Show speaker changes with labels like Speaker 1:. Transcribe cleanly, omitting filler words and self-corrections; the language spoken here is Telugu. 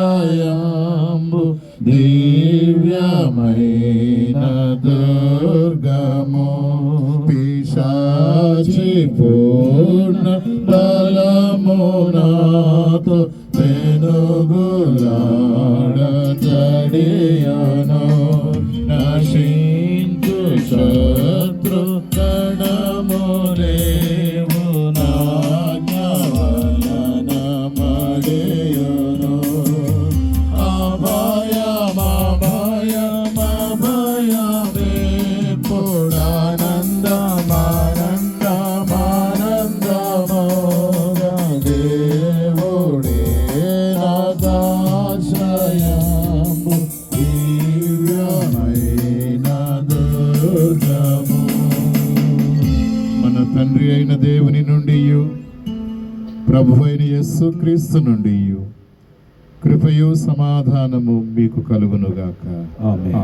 Speaker 1: ఆశ్రయంబు దివ్యమైన దుర్గము పిశాచి పూర్ణ బలమునాతో పెనుగులాడ జడియను నశించు శత్రు కణములేవు నాజ్ఞవలన మడియును అభయమానందమానందమానందమోగ దేవుడే నాదాశ్రయము దివ్యమైన దుర్గము. మన తండ్రి అయిన దేవుని నుండి ప్రభు అయిన యేసుక్రీస్తు నుండి కృపయు సమాధానము మీకు కలుగునుగాక. ఆమేన్.